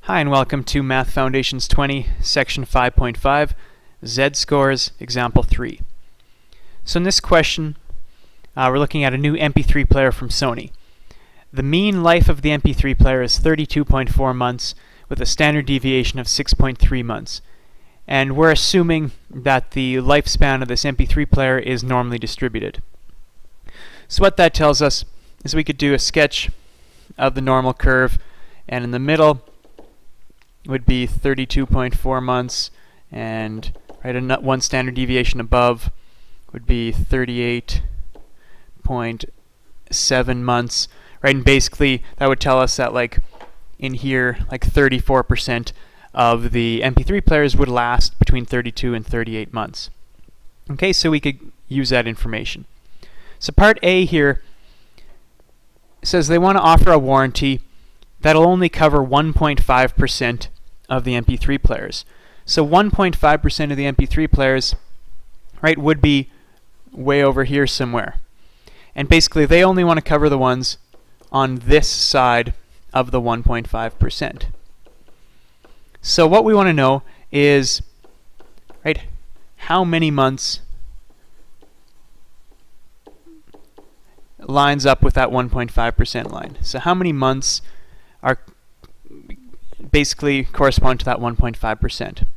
Hi and welcome to Math Foundations 20, Section 5.5, Z-Scores, Example 3. So in this question, we're looking at a new MP3 player from Sony. The mean life of the MP3 player is 32.4 months with a standard deviation of 6.3 months. And we're assuming that the lifespan of this MP3 player is normally distributed. So what that tells us is we could do a sketch of the normal curve, and in the middle would be 32.4 months, and one standard deviation above would be 38.7 months, right? And basically that would tell us that in here 34% of the MP3 players would last between 32 and 38 months. Okay, so we could use that information. So part A here says they want to offer a warranty that'll only cover 1.5% of the MP3 players. So 1.5% of the MP3 players, right, would be way over here somewhere. And basically they only want to cover the ones on this side of the 1.5%. So what we want to know is, right, how many months lines up with that 1.5% line. So how many months are basically correspond to that 1.5%.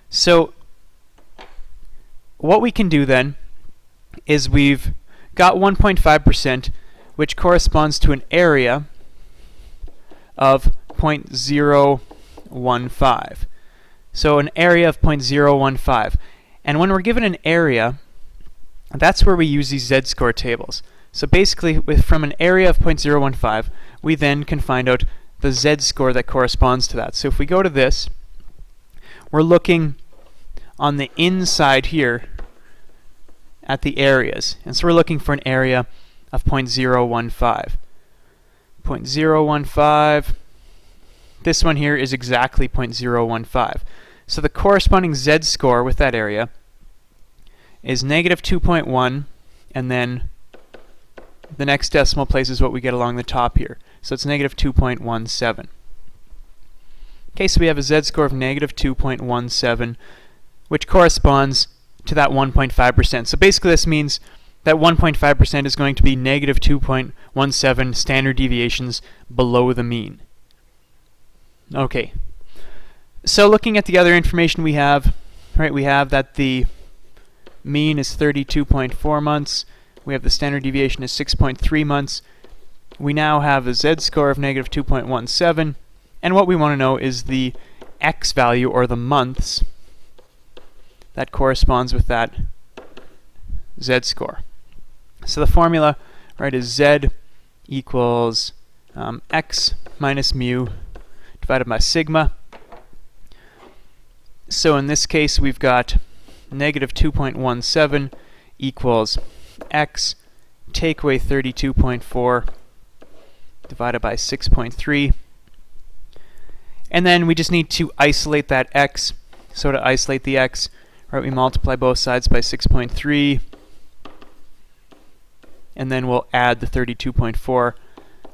So what we can do then is we've got 1.5%, which corresponds to an area of 0.015. So an area of 0.015. And when we're given an area, that's where we use these Z-score tables. So basically, from an area of 0.015, we then can find out the Z-score that corresponds to that. So if we go to this, we're looking on the inside here at the areas. And so we're looking for an area of 0.015. 0.015, this one here is exactly 0.015. So the corresponding Z-score with that area is negative 2.1, and then the next decimal place is what we get along the top here. So it's negative 2.17. Okay, so we have a Z-score of negative 2.17, which corresponds to that 1.5%. So basically this means that 1.5% is going to be negative 2.17 standard deviations below the mean. Okay, so looking at the other information we have, right, we have that the mean is 32.4 months. We have the standard deviation is 6.3 months. We now have a Z-score of negative 2.17. And what we want to know is the X value, or the months, that corresponds with that Z-score. So the formula, right, is Z equals X minus mu divided by sigma. So in this case, we've got negative 2.17 equals X, take away 32.4 divided by 6.3. And then we just need to isolate that X. So to isolate the X, right, we multiply both sides by 6.3. And then we'll add the 32.4.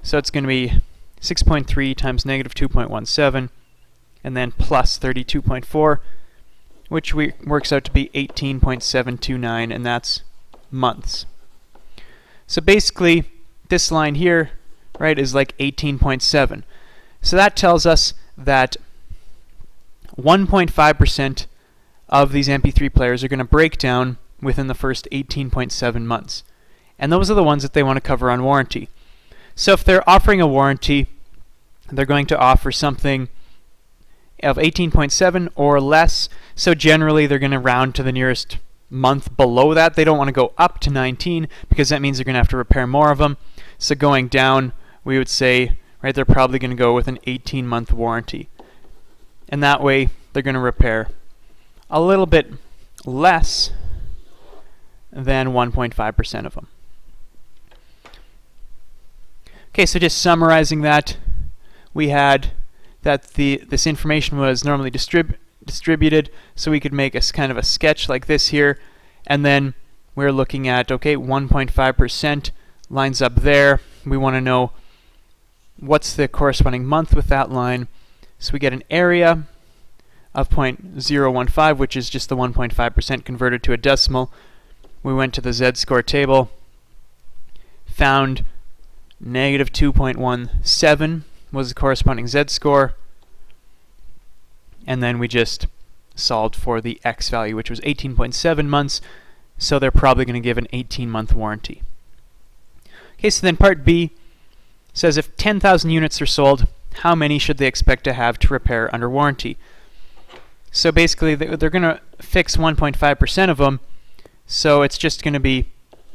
So it's going to be 6.3 times negative 2.17, and then plus 32.4, which works out to be 18.729, and that's months. So basically, this line here, right, is like 18.7. So that tells us that 1.5% of these MP3 players are going to break down within the first 18.7 months. And those are the ones that they want to cover on warranty. So if they're offering a warranty, they're going to offer something of 18.7 or less. So generally they're going to round to the nearest month below that. They don't want to go up to 19 because that means they're going to have to repair more of them. So going down, we would say, right, they're probably going to go with an 18-month warranty. And that way they're going to repair a little bit less than 1.5% of them. Okay, so just summarizing that, we had that this information was normally distributed, so we could make a kind of a sketch like this here, and then we're looking at, okay, 1.5% lines up there. We want to know what's the corresponding month with that line, So we get an area of 0.015, which is just the 1.5% converted to a decimal. We went to the z-score table, found negative 2.17 was the corresponding z-score, and then we just solved for the x value, which was 18.7 months, so they're probably going to give an 18-month warranty. Okay, so then part B says if 10,000 units are sold, how many should they expect to have to repair under warranty? So basically, they're going to fix 1.5% of them, so it's just going to be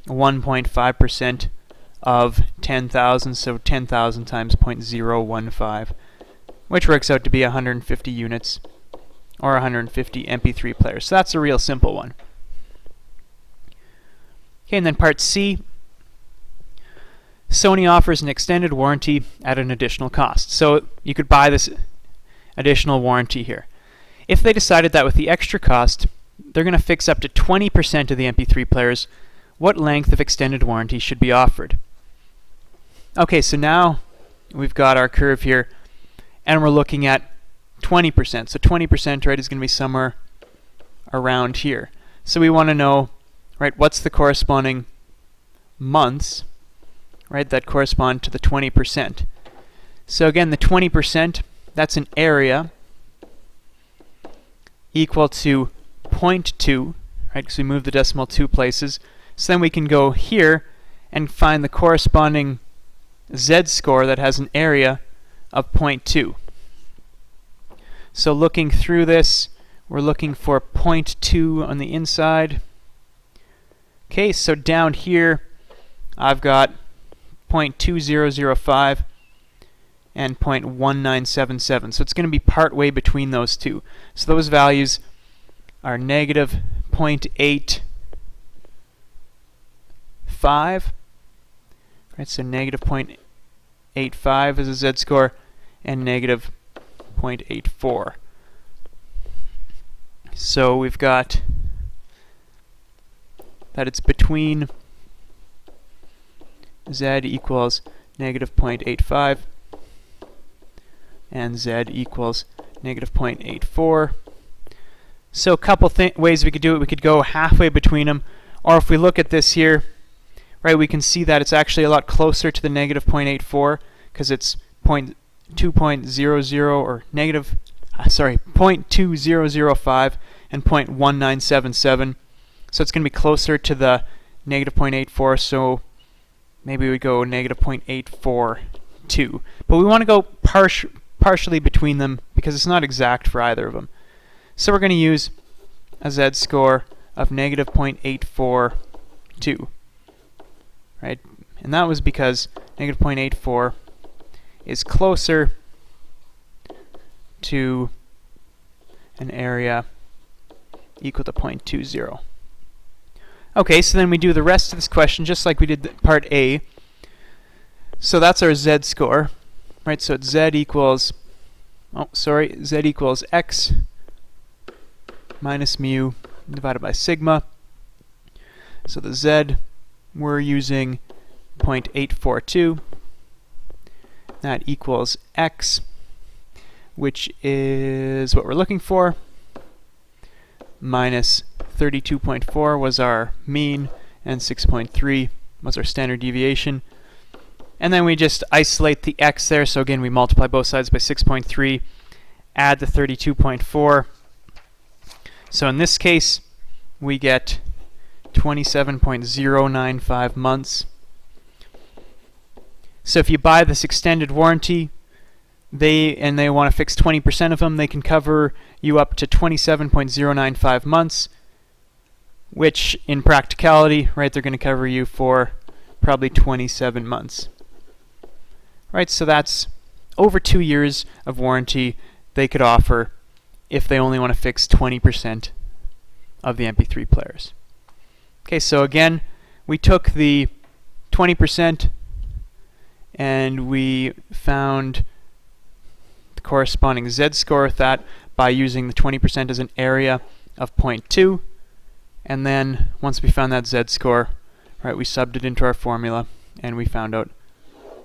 1.5% of 10,000, so 10,000 times 0.015, which works out to be 150 units, or 150 MP3 players. So that's a real simple one. Okay, and then part C, Sony offers an extended warranty at an additional cost. So you could buy this additional warranty here. If they decided that with the extra cost, they're going to fix up to 20% of the MP3 players, what length of extended warranty should be offered? Okay, so now we've got our curve here, and we're looking at 20%. So 20%, right, is going to be somewhere around here. So we want to know, right, what's the corresponding months, right, that correspond to the 20%. So again, the 20%, that's an area equal to 0.2, right, because we moved the decimal 2 places. So then we can go here and find the corresponding z-score that has an area of 0.2. So looking through this, we're looking for 0.2 on the inside. Okay, so down here, I've got 0.2005 and 0.1977. So it's going to be part way between those two. So those values are negative 0.85, right? So negative 0.85 is a z-score, and negative 0.84. So we've got that it's between z equals negative 0.85 and z equals negative 0.84. So a couple ways we could do it. We could go halfway between them, or if we look at this here, right, we can see that it's actually a lot closer to the negative 0.84 because it's 0.20 or negative, 0.2005 and 0.1977. So it's going to be closer to the negative 0.84, so maybe we go negative 0.842. But we want to go partially between them because it's not exact for either of them. So we're going to use a z-score of negative 0.842, right? And that was because negative 0.84 is closer to an area equal to 0.20. Okay, so then we do the rest of this question just like we did part A. So that's our z-score, right? So it's z equals x minus mu divided by sigma. So the z, we're using 0.842. That equals x, which is what we're looking for, minus 32.4 was our mean, and 6.3 was our standard deviation. And then we just isolate the x there, so again we multiply both sides by 6.3, add the 32.4. So in this case, we get 27.095 months. So if you buy this extended warranty, they want to fix 20% of them, they can cover you up to 27.095 months, which in practicality, right, they're going to cover you for probably 27 months. Right, so that's over 2 years of warranty they could offer if they only want to fix 20% of the MP3 players. Okay, so again, we took the 20% and we found the corresponding z-score with that by using the 20% as an area of 0.2, and then once we found that z-score, right, we subbed it into our formula and we found out,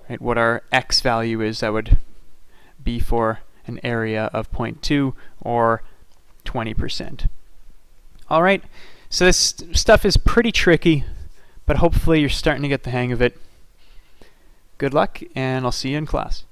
right, what our x value is that would be for an area of 0.2 or 20%. All right, so this stuff is pretty tricky, but hopefully you're starting to get the hang of it. Good luck, and I'll see you in class.